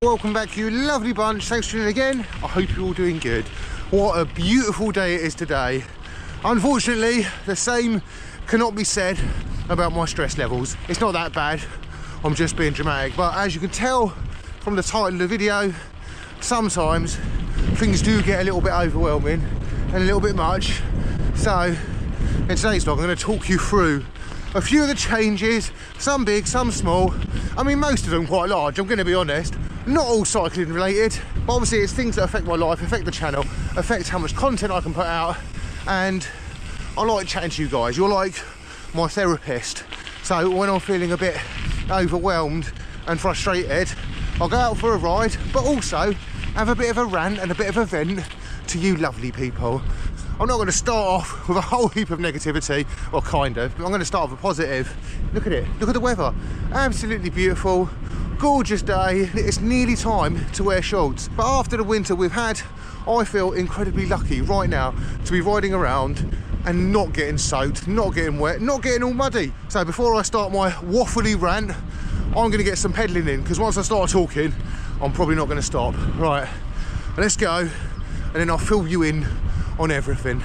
Welcome back, you lovely bunch. Thanks for tuning in again. I hope you're all doing good. What a beautiful day it is today. Unfortunately, the same cannot be said about my stress levels. It's not that bad. I'm just being dramatic. But as you can tell from the title of the video, sometimes things do get a little bit overwhelming and a little bit much. So in today's vlog, I'm going to talk you through a few of the changes, some big, some small. I mean, most of them quite large, I'm going to be honest. Not all cycling related, but obviously it's things that affect my life, affect the channel, affect how much content I can put out. And I like chatting to you guys. You're like my therapist. So when I'm feeling a bit overwhelmed and frustrated, I'll go out for a ride, but also have a bit of a rant and a bit of a vent to you lovely people. I'm not going to start off with a whole heap of negativity, or kind of, but I'm going to start with a positive. Look at it, look at the weather. Absolutely beautiful, gorgeous day. It's nearly time to wear shorts. But after the winter we've had, I feel incredibly lucky right now to be riding around and not getting soaked, not getting wet, not getting all muddy. So before I start my waffly rant, I'm going to get some pedalling in, because once I start talking, I'm probably not going to stop. Right, let's go, and then I'll fill you in on everything.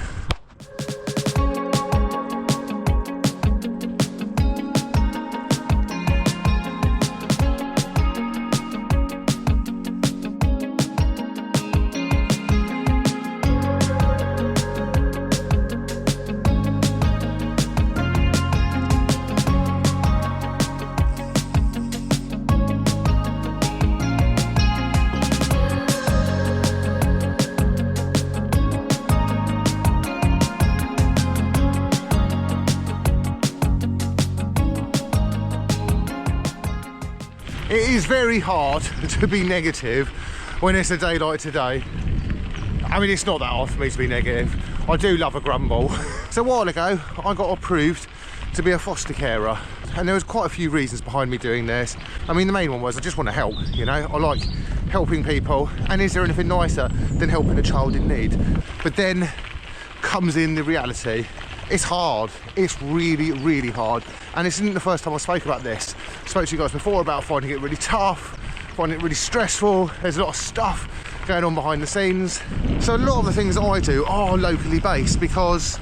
It is very hard to be negative when it's a day like today. I mean, it's not that hard for me to be negative. I do love a grumble. So a while ago, I got approved to be a foster carer, and there was quite a few reasons behind me doing this. I mean, the main one was I just want to help, you know? I like helping people, and is there anything nicer than helping a child in need? But then comes in the reality. It's hard. It's really, really hard. And this isn't the first time I spoke about this. I spoke to you guys before about finding it really tough, finding it really stressful. There's a lot of stuff going on behind the scenes. So a lot of the things I do are locally based because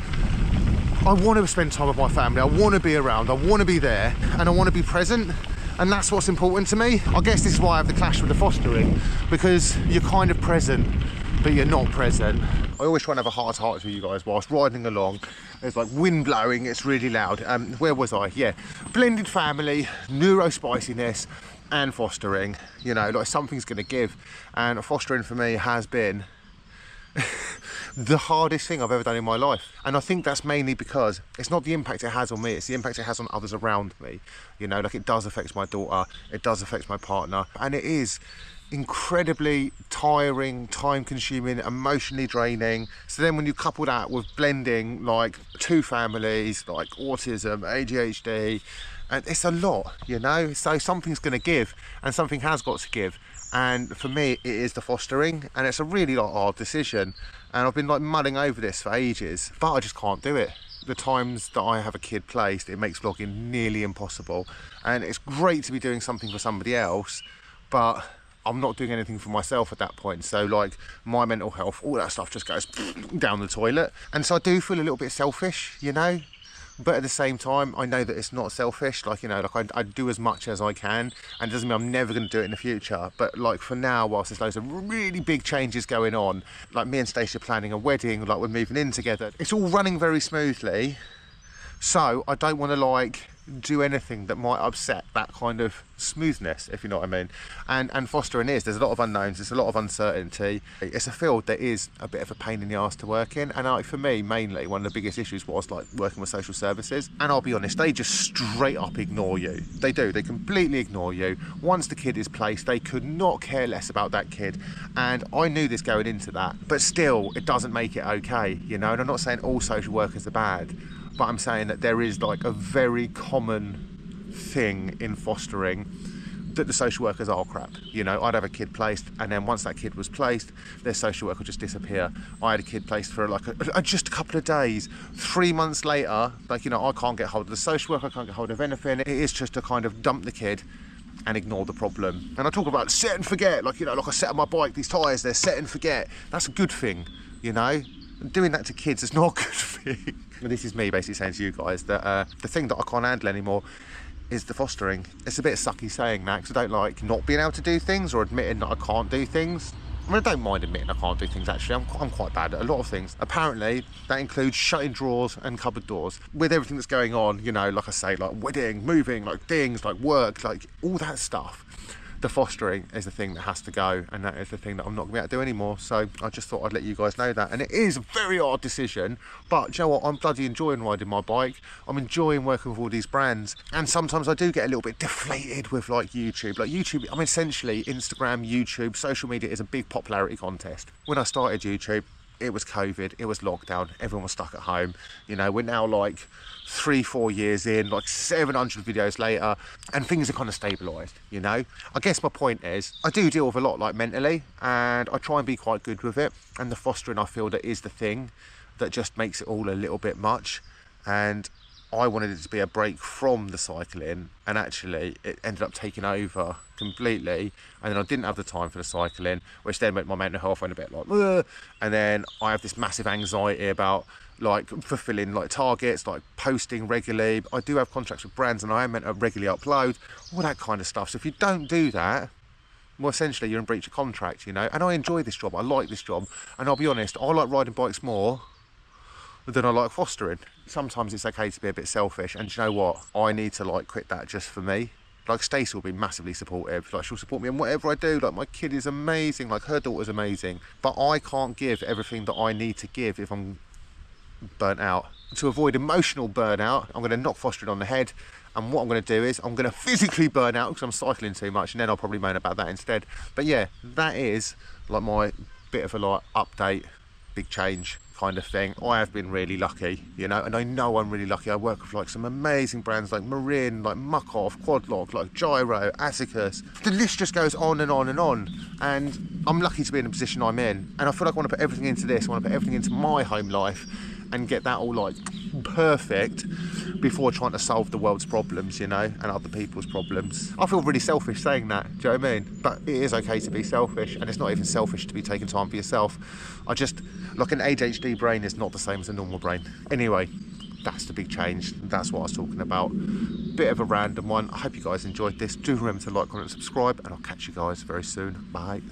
I want to spend time with my family. I want to be around. I want to be there, and I want to be present. And that's what's important to me. I guess this is why I have the clash with the fostering, because you're kind of present, but you're not present. I always try and have a heart-to-heart with you guys whilst riding along. There's like wind blowing, it's really loud. Where was I? Yeah, blended family, neurospiciness, and fostering. You know, like something's going to give. And fostering for me has been the hardest thing I've ever done in my life. And I think that's mainly because it's not the impact it has on me, it's the impact it has on others around me. You know, like it does affect my daughter, it does affect my partner, and it is incredibly tiring, time consuming, emotionally draining. So then when you couple that with blending like two families, like autism, ADHD, and it's a lot, you know? So something's going to give, and something has got to give. And for me, it is the fostering, and it's a really hard decision. And I've been like mulling over this for ages, but I just can't do it. The times that I have a kid placed, it makes vlogging nearly impossible. And it's great to be doing something for somebody else, but I'm not doing anything for myself at that point. So like my mental health, all that stuff just goes down the toilet. And so I do feel a little bit selfish, you know? But at the same time, I know that it's not selfish. Like, you know, like I do as much as I can, and it doesn't mean I'm never going to do it in the future. But like for now, whilst there's loads of really big changes going on, like me and Stacey are planning a wedding, like we're moving in together, it's all running very smoothly. So I don't want to like do anything that might upset that kind of smoothness, if you know what I mean. And fostering there's a lot of unknowns, there's a lot of uncertainty. It's a field that is a bit of a pain in the arse to work in, and like for me mainly one of the biggest issues was like working with social services. And I'll be honest, they just straight up ignore you. They do, they completely ignore you. Once the kid is placed, they could not care less about that kid, and I knew this going into that, but still it doesn't make it okay, you know. And I'm not saying all social workers are bad, but I'm saying that there is like a very common thing in fostering that the social workers are crap. You know, I'd have a kid placed, and then once that kid was placed, their social worker would just disappear. I had a kid placed for like just a couple of days. 3 months later, like, you know, I can't get hold of the social worker, I can't get hold of anything. It is just to kind of dump the kid and ignore the problem. And I talk about set and forget, like, you know, like I set on my bike, these tyres, they're set and forget. That's a good thing, you know? Doing that to kids is not a good thing. This is me basically saying to you guys that the thing that I can't handle anymore is the fostering. It's a bit sucky saying that, because I don't like not being able to do things or admitting that I can't do things. I mean, I don't mind admitting I can't do things, actually. I'm quite bad at a lot of things. Apparently, that includes shutting drawers and cupboard doors. With everything that's going on, you know, like I say, like wedding, moving, like things, like work, like all that stuff. The fostering is the thing that has to go, and that is the thing that I'm not going to be able to do anymore. So I just thought I'd let you guys know that. And it is a very hard decision, but do you know what? I'm bloody enjoying riding my bike. I'm enjoying working with all these brands. And sometimes I do get a little bit deflated with like YouTube. Like YouTube, I mean, essentially Instagram, YouTube, social media is a big popularity contest. When I started YouTube, it was COVID, it was lockdown, everyone was stuck at home. You know, we're now like 3-4 years in, like 700 videos later, and things are kind of stabilised, you know. I guess my point is, I do deal with a lot like mentally, and I try and be quite good with it, and the fostering, I feel, that is the thing that just makes it all a little bit much. And I wanted it to be a break from the cycling, and actually it ended up taking over completely, and then I didn't have the time for the cycling, which then made my mental health went a bit like, ugh. And then I have this massive anxiety about like fulfilling like targets, like posting regularly. I do have contracts with brands, and I am meant to regularly upload, all that kind of stuff. So if you don't do that, well, essentially you're in breach of contract, you know. And I enjoy this job, I like this job, and I'll be honest, I like riding bikes more than I like fostering. Sometimes it's okay to be a bit selfish, and you know what, I need to like quit that just for me. Like Stacey will be massively supportive, like she'll support me in whatever I do. Like my kid is amazing, like her daughter's amazing, but I can't give everything that I need to give if I'm burnt out. To avoid emotional burnout, I'm going to knock fostering on the head, and what I'm going to do is I'm going to physically burn out because I'm cycling too much, and then I'll probably moan about that instead. But yeah, that is like my bit of a like update, big change kind of thing. I have been really lucky, you know, and I know I'm really lucky. I work with like some amazing brands like Marin, like Muc Off, Quadlock, like Giro, Asicus. The list just goes on and on and on, and I'm lucky to be in the position I'm in, and I feel like I want to put everything into this. I want to put everything into my home life and get that all like perfect before trying to solve the world's problems, you know, and other people's problems. I feel really selfish saying that, do you know what I mean? But it is okay to be selfish, and it's not even selfish to be taking time for yourself. I just, like an ADHD brain is not the same as a normal brain. Anyway, that's the big change. That's what I was talking about. Bit of a random one. I hope you guys enjoyed this. Do remember to like, comment, and subscribe, and I'll catch you guys very soon. Bye.